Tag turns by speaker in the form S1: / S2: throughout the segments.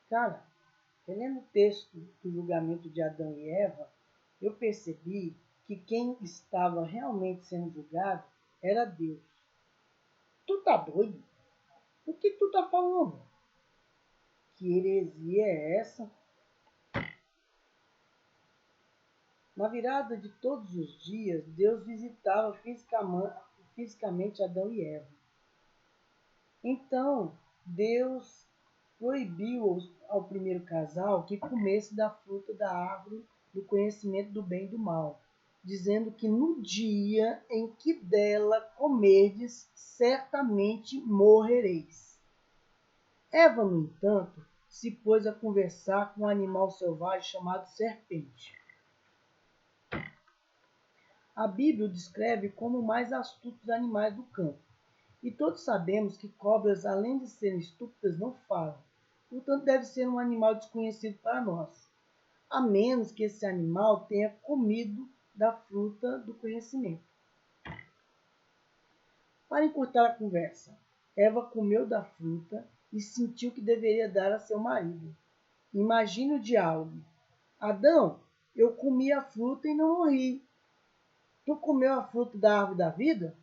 S1: Cara, relendo o texto do julgamento de Adão e Eva, eu percebi que quem estava realmente sendo julgado era Deus. Tu tá doido? O que tu tá falando? Que heresia é essa? Na virada de todos os dias, Deus visitava fisicamente Adão e Eva. Então, Deus proibiu ao primeiro casal que comesse da fruta da árvore do conhecimento do bem e do mal, dizendo que no dia em que dela comerdes, certamente morrereis. Eva, no entanto, se pôs a conversar com um animal selvagem chamado serpente. A Bíblia o descreve como o mais astutos animais do campo. E todos sabemos que cobras, além de serem estúpidas, não falam. Portanto, deve ser um animal desconhecido para nós, a menos que esse animal tenha comido da fruta do conhecimento. Para encurtar a conversa, Eva comeu da fruta e sentiu que deveria dar a seu marido. Imagine o diálogo. Adão, eu comi a fruta e não morri. Tu comeu a fruta da árvore da vida?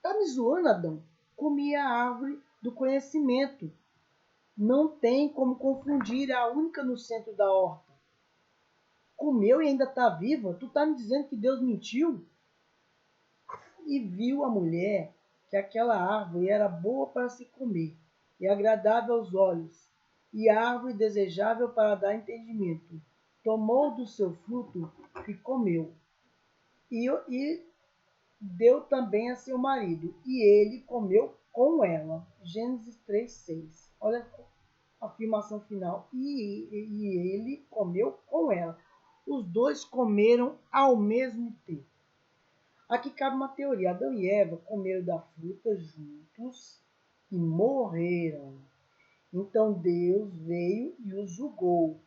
S1: Tá me zoando, Adão? Comi a árvore do conhecimento. Não tem como confundir, é a única no centro da horta. Comeu e ainda está viva? Tu está me dizendo que Deus mentiu? E viu a mulher que aquela árvore era boa para se comer, e agradável aos olhos, e árvore desejável para dar entendimento. Tomou do seu fruto e comeu. E deu também a seu marido, e ele comeu com ela. Gênesis 3:6. Olha a afirmação final. E ele comeu com ela. Os dois comeram ao mesmo tempo. Aqui cabe uma teoria. Adão e Eva comeram da fruta juntos e morreram. Então Deus veio e os julgou.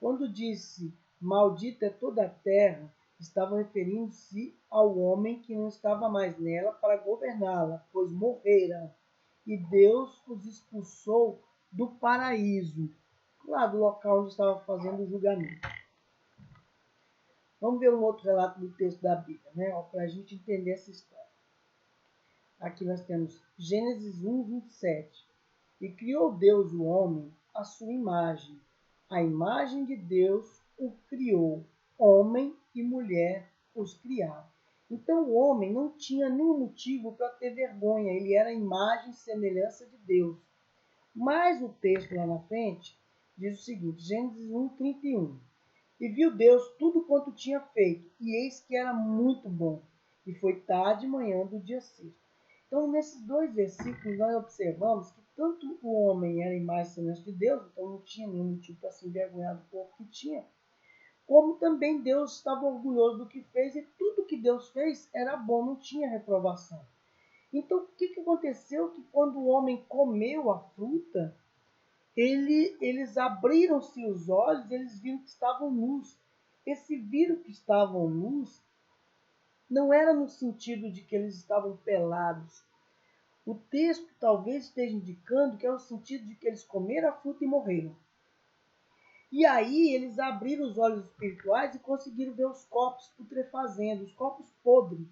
S1: Quando disse, maldita é toda a terra, estava referindo-se ao homem que não estava mais nela para governá-la, pois morrera. E Deus os expulsou do paraíso, lá do local onde estava fazendo o julgamento. Vamos ver um outro relato do texto da Bíblia, né? Para a gente entender essa história. Aqui nós temos Gênesis 1:27. E criou Deus o homem à sua imagem. A imagem de Deus o criou. Homem e mulher os criaram. Então o homem não tinha nenhum motivo para ter vergonha. Ele era a imagem e semelhança de Deus. Mas o texto lá na frente diz o seguinte, Gênesis 1:31. E viu Deus tudo quanto tinha feito, e eis que era muito bom. E foi tarde e manhã do dia sexto. Então, nesses dois versículos, nós observamos que tanto o homem era a imagem e semelhança de Deus, então não tinha nenhum motivo para se envergonhar do corpo que tinha, como também Deus estava orgulhoso do que fez, e tudo que Deus fez era bom, não tinha reprovação. Então, o que aconteceu? Que quando o homem comeu a fruta, eles abriram-se os olhos, eles viram que estavam nus. Esse viram que estavam nus não era no sentido de que eles estavam pelados. O texto talvez esteja indicando que é o sentido de que eles comeram a fruta e morreram. E aí eles abriram os olhos espirituais e conseguiram ver os corpos putrefazendo, os corpos podres,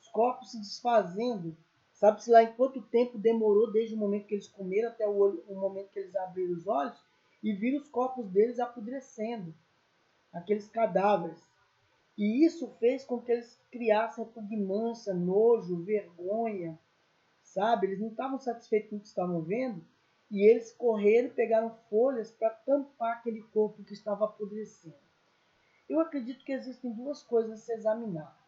S1: os corpos se desfazendo. Sabe-se lá em quanto tempo demorou desde o momento que eles comeram até o momento que eles abriram os olhos e viram os corpos deles apodrecendo, aqueles cadáveres. E isso fez com que eles criassem repugnância, nojo, vergonha, sabe? Eles não estavam satisfeitos com o que estavam vendo e eles correram e pegaram folhas para tampar aquele corpo que estava apodrecendo. Eu acredito que existem duas coisas a se examinar.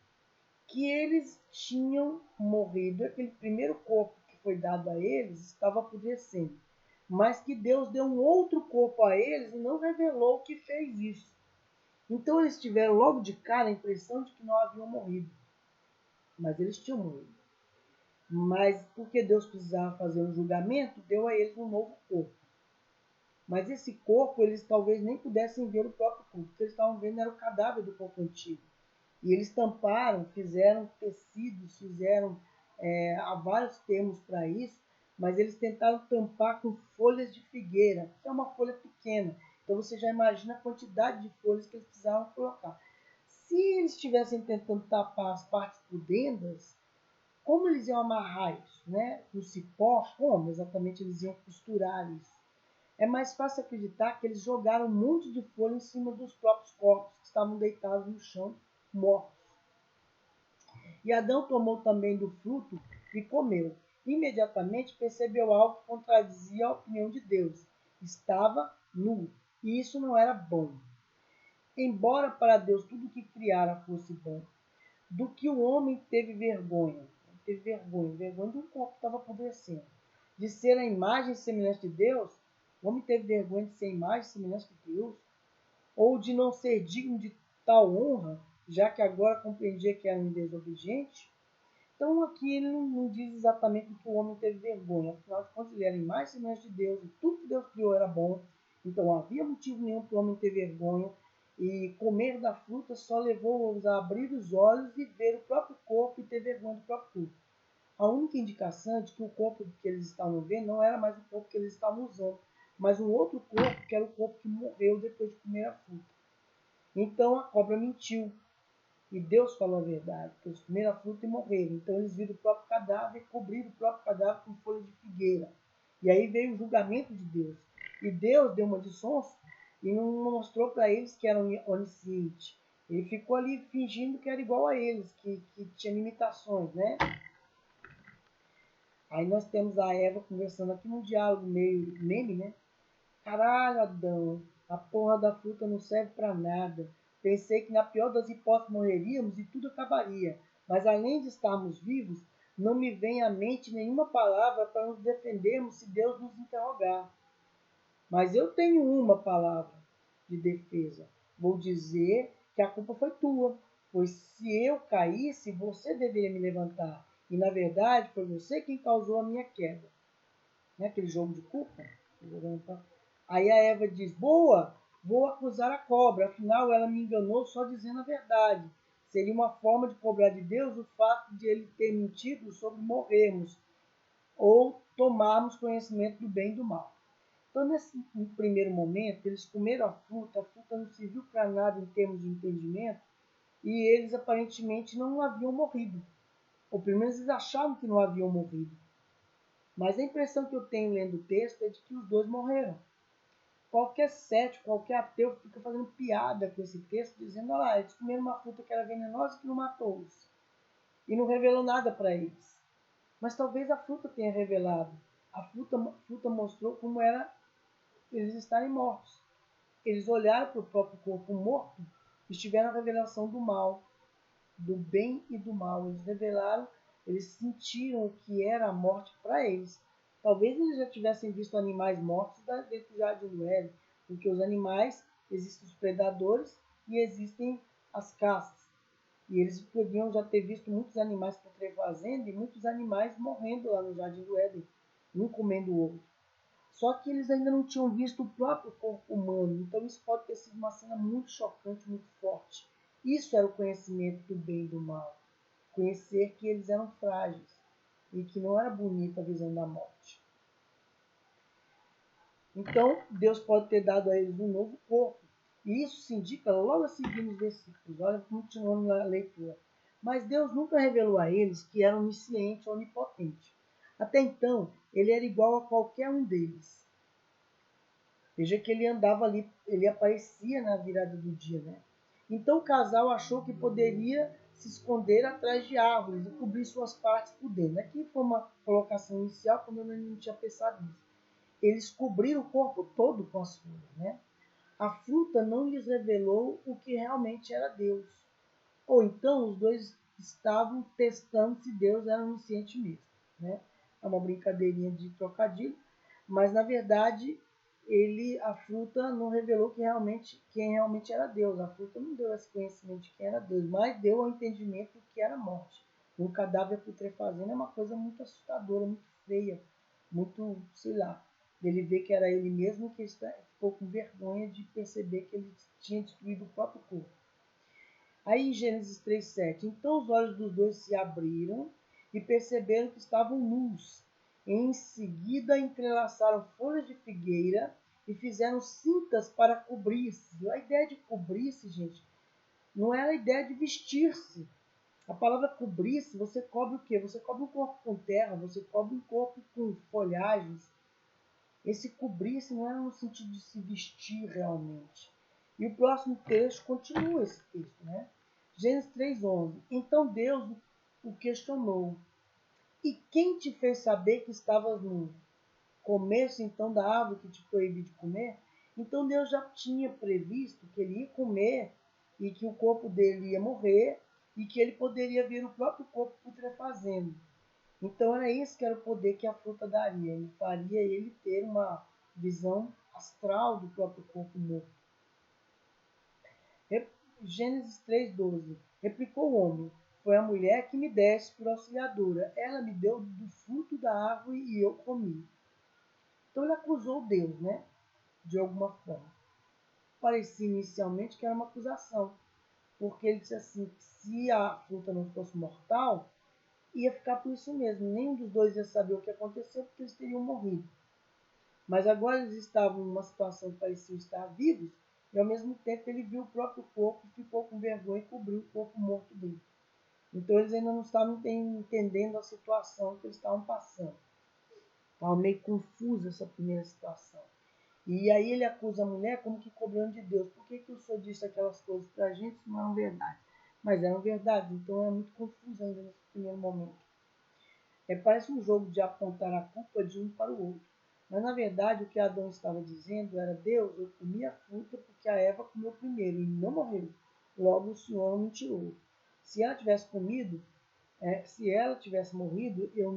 S1: Que eles tinham morrido, aquele primeiro corpo que foi dado a eles estava apodrecendo, mas que Deus deu um outro corpo a eles e não revelou que fez isso. Então eles tiveram logo de cara a impressão de que não haviam morrido, mas eles tinham morrido. Mas porque Deus precisava fazer um julgamento, deu a eles um novo corpo. Mas esse corpo, eles talvez nem pudessem ver o próprio corpo. O que eles estavam vendo era o cadáver do corpo antigo. E eles tamparam, fizeram tecidos, fizeram há vários termos para isso, mas eles tentaram tampar com folhas de figueira, que é uma folha pequena. Então você já imagina a quantidade de folhas que eles precisavam colocar. Se eles estivessem tentando tapar as partes pudendas, como eles iam amarrar isso, né? No cipó, como exatamente eles iam costurar isso? É mais fácil acreditar que eles jogaram um monte de folha em cima dos próprios corpos que estavam deitados no chão, mortos. E Adão tomou também do fruto e comeu. Imediatamente percebeu algo que contradizia a opinião de Deus. Estava nu, e isso não era bom. Embora para Deus tudo que criara fosse bom, do que o homem teve vergonha. Teve vergonha do corpo que estava apodrecendo. De ser a imagem e semelhança de Deus, o homem teve vergonha de ser a imagem e semelhança de Deus, ou de não ser digno de tal honra, já que agora compreendia que era um desobediente. Então aqui ele não diz exatamente que o homem teve vergonha. Afinal de contas, ele era a imagem e semelhança de Deus, e tudo que Deus criou era bom. Então não havia motivo nenhum para o homem ter vergonha. E comer da fruta só levou-os a abrir os olhos e ver o próprio corpo e ter vergonha do próprio corpo. A única indicação é de que o corpo que eles estavam vendo não era mais o corpo que eles estavam usando, mas um outro corpo, que era o corpo que morreu depois de comer a fruta. Então a cobra mentiu. E Deus falou a verdade, porque eles comeram a fruta e morreram. Então eles viram o próprio cadáver e cobriram o próprio cadáver com folha de figueira. E aí veio o julgamento de Deus. E Deus deu uma de sonso e não mostrou para eles que era onisciente. Ele ficou ali fingindo que era igual a eles, que tinha limitações, né? Aí nós temos a Eva conversando aqui num diálogo meio meme, né? Caralho, Adão, a porra da fruta não serve para nada. Pensei que na pior das hipóteses morreríamos e tudo acabaria. Mas além de estarmos vivos, não me vem à mente nenhuma palavra para nos defendermos se Deus nos interrogar. Mas eu tenho uma palavra de defesa. Vou dizer que a culpa foi tua, pois se eu caísse, você deveria me levantar. E na verdade foi você quem causou a minha queda. Né? Aquele jogo de culpa. Aí a Eva diz: boa, vou acusar a cobra, afinal ela me enganou só dizendo a verdade. Seria uma forma de cobrar de Deus o fato de ele ter mentido sobre morrermos ou tomarmos conhecimento do bem e do mal. Então, nesse primeiro momento, eles comeram a fruta não serviu para nada em termos de entendimento, e eles aparentemente não haviam morrido. Ou pelo menos eles achavam que não haviam morrido. Mas a impressão que eu tenho lendo o texto é de que os dois morreram. Qualquer cético, qualquer ateu fica fazendo piada com esse texto, dizendo: olha lá, eles comeram uma fruta que era venenosa e que não matou-os. E não revelou nada para eles. Mas talvez a fruta tenha revelado. A fruta mostrou como era eles estarem mortos. Eles olharam para o próprio corpo morto e tiveram a revelação do mal, do bem e do mal. Eles revelaram, eles sentiram o que era a morte para eles. Talvez eles já tivessem visto animais mortos dentro do jardim do Éden, porque os animais, existem os predadores e existem as caças. E eles podiam já ter visto muitos animais putrefazendo e muitos animais morrendo lá no jardim do Éden, um comendo o outro. Só que eles ainda não tinham visto o próprio corpo humano, então isso pode ter sido uma cena muito chocante, muito forte. Isso era o conhecimento do bem e do mal. Conhecer que eles eram frágeis e que não era bonita a visão da morte. Então, Deus pode ter dado a eles um novo corpo. E isso se indica logo a seguir nos versículos. Olha, continuando na leitura. Mas Deus nunca revelou a eles que era onisciente ou onipotente. Até então, ele era igual a qualquer um deles. Veja que ele andava ali, ele aparecia na virada do dia, né? Então o casal achou que poderia se esconder atrás de árvores e cobrir suas partes por dentro. Aqui foi uma colocação inicial, como eu não tinha pensado nisso. Eles cobriram o corpo todo com as folhas, né? A fruta não lhes revelou o que realmente era Deus. Ou então os dois estavam testando se Deus era onisciente mesmo, né? É uma brincadeirinha de trocadilho, mas na verdade a fruta não revelou quem realmente era Deus. A fruta não deu esse conhecimento de quem era Deus, mas deu ao entendimento do que era morte. Um cadáver putrefazendo é uma coisa muito assustadora, muito feia, muito, sei lá. Ele vê que era ele mesmo que ficou com vergonha de perceber que ele tinha destruído o próprio corpo. Aí em Gênesis 3,7, então os olhos dos dois se abriram e perceberam que estavam nus. Em seguida, entrelaçaram folhas de figueira e fizeram cintas para cobrir-se. A ideia de cobrir-se, gente, não era a ideia de vestir-se. A palavra cobrir-se, você cobre o quê? Você cobre um corpo com terra, você cobre um corpo com folhagens. Esse cobrir-se não era no sentido de se vestir realmente. E o próximo texto continua esse texto, né? Gênesis 3:11. Então Deus o questionou. E quem te fez saber que estavas nu? Comesse então da árvore que te proibi de comer? Então Deus já tinha previsto que ele ia comer e que o corpo dele ia morrer e que ele poderia ver o próprio corpo putrefazendo. Então era isso que era o poder que a fruta daria. Ele faria ele ter uma visão astral do próprio corpo morto. Gênesis 3:12. Replicou o homem: foi a mulher que me deste por auxiliadora. Ela me deu do fruto da árvore e eu comi. Então ele acusou Deus, né? De alguma forma. Parecia inicialmente que era uma acusação, porque ele disse assim, que se a fruta não fosse mortal, ia ficar por isso mesmo. Nenhum dos dois ia saber o que aconteceu, porque eles teriam morrido. Mas agora eles estavam numa situação que parecia estar vivos, e ao mesmo tempo ele viu o próprio corpo, ficou com vergonha e cobriu o corpo morto dele. Então eles ainda não estavam entendendo a situação que eles estavam passando. Estava meio confusa essa primeira situação. E aí ele acusa a mulher como que cobrando de Deus. Por que, que o Senhor disse aquelas coisas para a gente se não eram verdade? Mas eram verdade, então é muito confuso ainda nesse primeiro momento. Parece um jogo de apontar a culpa de um para o outro. Mas na verdade o que Adão estava dizendo era: Deus, eu comi a fruta porque a Eva comeu primeiro e não morreu. Logo o Senhor não me tirou. Se ela tivesse comido, se ela tivesse morrido, eu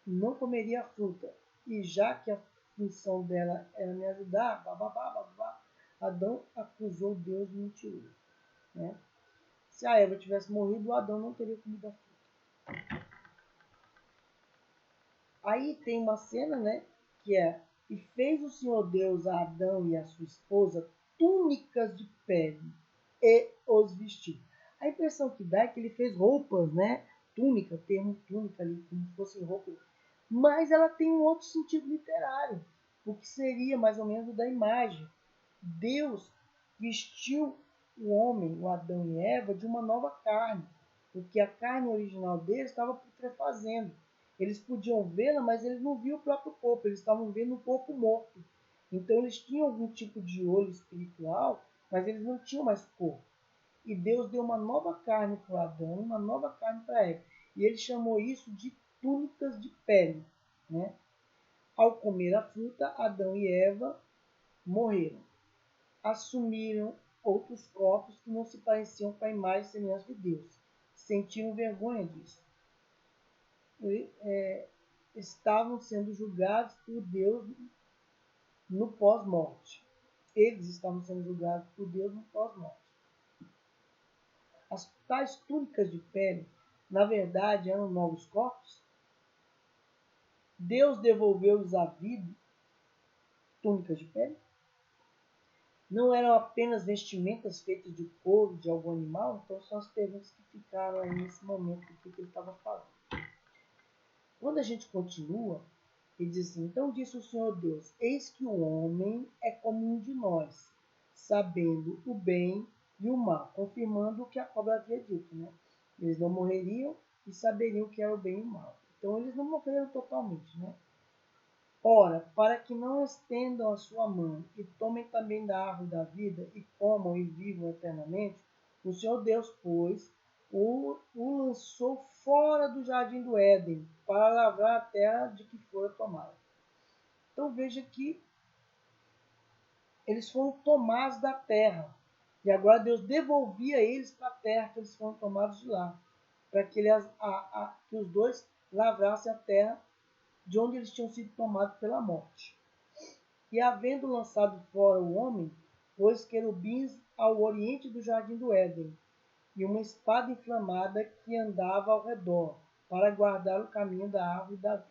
S1: não comeria a fruta. E já que a função dela era me ajudar, Adão acusou Deus de mentiroso. Né? Se a Eva tivesse morrido, Adão não teria comido a fruta. Aí tem uma cena, né, que é: e fez o Senhor Deus a Adão e a sua esposa túnicas de pele e os vestiu. A impressão que dá é que ele fez roupas, né? Túnica, termo túnica ali, como se fossem roupas. Mas ela tem um outro sentido literário, o que seria mais ou menos da imagem. Deus vestiu o homem, o Adão e Eva, de uma nova carne, porque a carne original deles estava putrefazendo. Eles podiam vê-la, mas eles não viam o próprio corpo, eles estavam vendo o corpo morto. Então eles tinham algum tipo de olho espiritual, mas eles não tinham mais corpo. E Deus deu uma nova carne para Adão, uma nova carne para Eva. E ele chamou isso de túnicas de pele. Né? Ao comer a fruta, Adão e Eva morreram. Assumiram outros corpos que não se pareciam com a imagem e semelhança de Deus. Sentiram vergonha disso. Estavam sendo julgados por Deus no pós-morte. Eles estavam sendo julgados por Deus no pós-morte. As tais túnicas de pele, na verdade, eram novos corpos. Deus devolveu-lhes a vida, túnicas de pele. Não eram apenas vestimentas feitas de couro de algum animal? Então são as perguntas que ficaram aí nesse momento do que ele estava falando. Quando a gente continua, ele diz assim: então disse o Senhor Deus, eis que o homem é como um de nós, sabendo o bem e o mal, confirmando o que a cobra havia dito, né? Eles não morreriam e saberiam o que era o bem e o mal. Então eles não morreram totalmente, né? Ora, para que não estendam a sua mão e tomem também da árvore da vida e comam e vivam eternamente, o Senhor Deus, pois, o lançou fora do jardim do Éden para lavrar a terra de que fora tomada. Então veja que eles foram tomados da terra. E agora Deus devolvia eles para a terra que eles foram tomados de lá. Para que, que os dois lavrassem a terra de onde eles tinham sido tomados pela morte. E havendo lançado fora o homem, pôs querubins ao oriente do jardim do Éden, e uma espada inflamada que andava ao redor, para guardar o caminho da árvore da vida.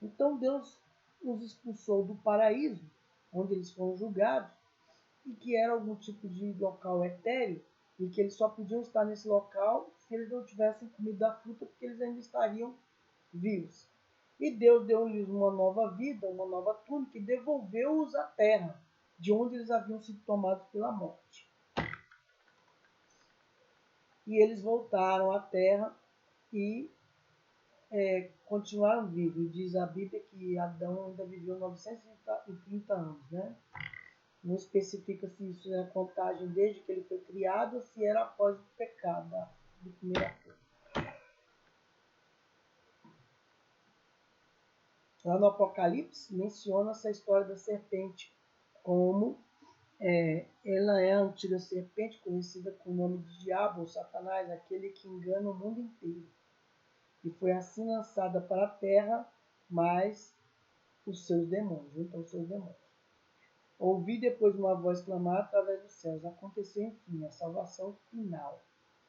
S1: Então Deus os expulsou do paraíso, onde eles foram julgados, e que era algum tipo de local etéreo, e que eles só podiam estar nesse local se eles não tivessem comido da fruta, porque eles ainda estariam vivos. E Deus deu-lhes uma nova vida, uma nova túnica e devolveu-os à terra, de onde eles haviam sido tomados pela morte. E eles voltaram à terra e continuaram vivos. Diz a Bíblia que Adão ainda viveu 930 anos, né? Não especifica se isso é a contagem desde que ele foi criado ou se era após o pecado do primeiro fruto. Lá no Apocalipse menciona essa história da serpente, como ela é a antiga serpente, conhecida com o nome de Diabo ou Satanás, aquele que engana o mundo inteiro. E foi assim lançada para a terra, mas os seus demônios, junto aos seus demônios. Ouvi depois uma voz clamar através dos céus. Aconteceu, enfim, a salvação final.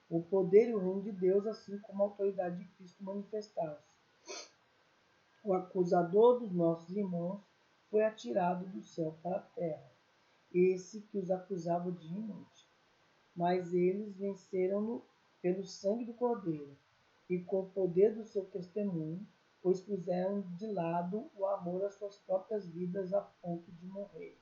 S1: O poder e o reino de Deus, assim como a autoridade de Cristo manifestaram-se. O acusador dos nossos irmãos foi atirado do céu para a terra, esse que os acusava de inútil. Mas eles venceram-no pelo sangue do Cordeiro e com o poder do seu testemunho, pois puseram de lado o amor às suas próprias vidas a ponto de morrer.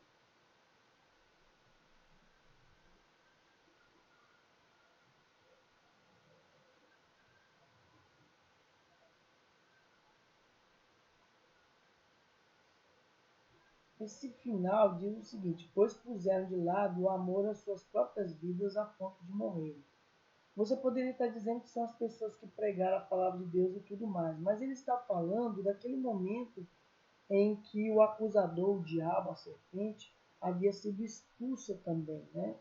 S1: Esse final diz o seguinte: pois puseram de lado o amor às suas próprias vidas a ponto de morrer. Você poderia estar dizendo que são as pessoas que pregaram a palavra de Deus e tudo mais, mas ele está falando daquele momento em que o acusador, o diabo, a serpente, havia sido expulsa também, né?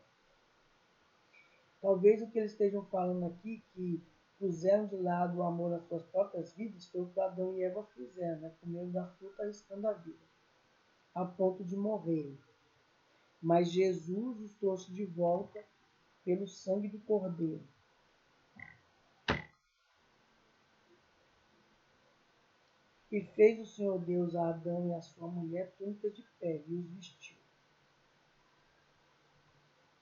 S1: Talvez o que eles estejam falando aqui, que puseram de lado o amor às suas próprias vidas, foi o que Adão e Eva fizeram, né? Comeram da fruta arriscando a vida, a ponto de morrer. Mas Jesus os trouxe de volta pelo sangue do Cordeiro. E fez o Senhor Deus a Adão e a sua mulher túnicas de pele e os vestiu.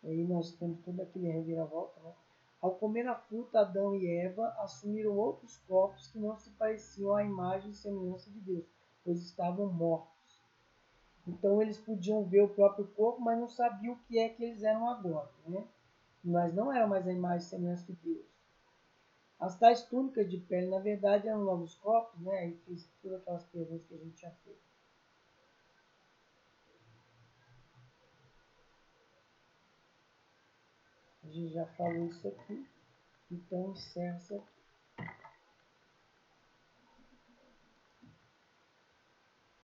S1: E aí nós temos todo aquele reviravolta, né? Ao comer a fruta, Adão e Eva assumiram outros corpos que não se pareciam à imagem e semelhança de Deus, pois estavam mortos. Então eles podiam ver o próprio corpo, mas não sabiam o que é que eles eram agora, né? Mas não eram mais a imagem e semelhança de Deus. As tais túnicas de pele, na verdade, eram novos corpos, né? Aí fiz todas aquelas perguntas que a gente tinha feito. A gente já falou isso aqui, então encerra isso aqui.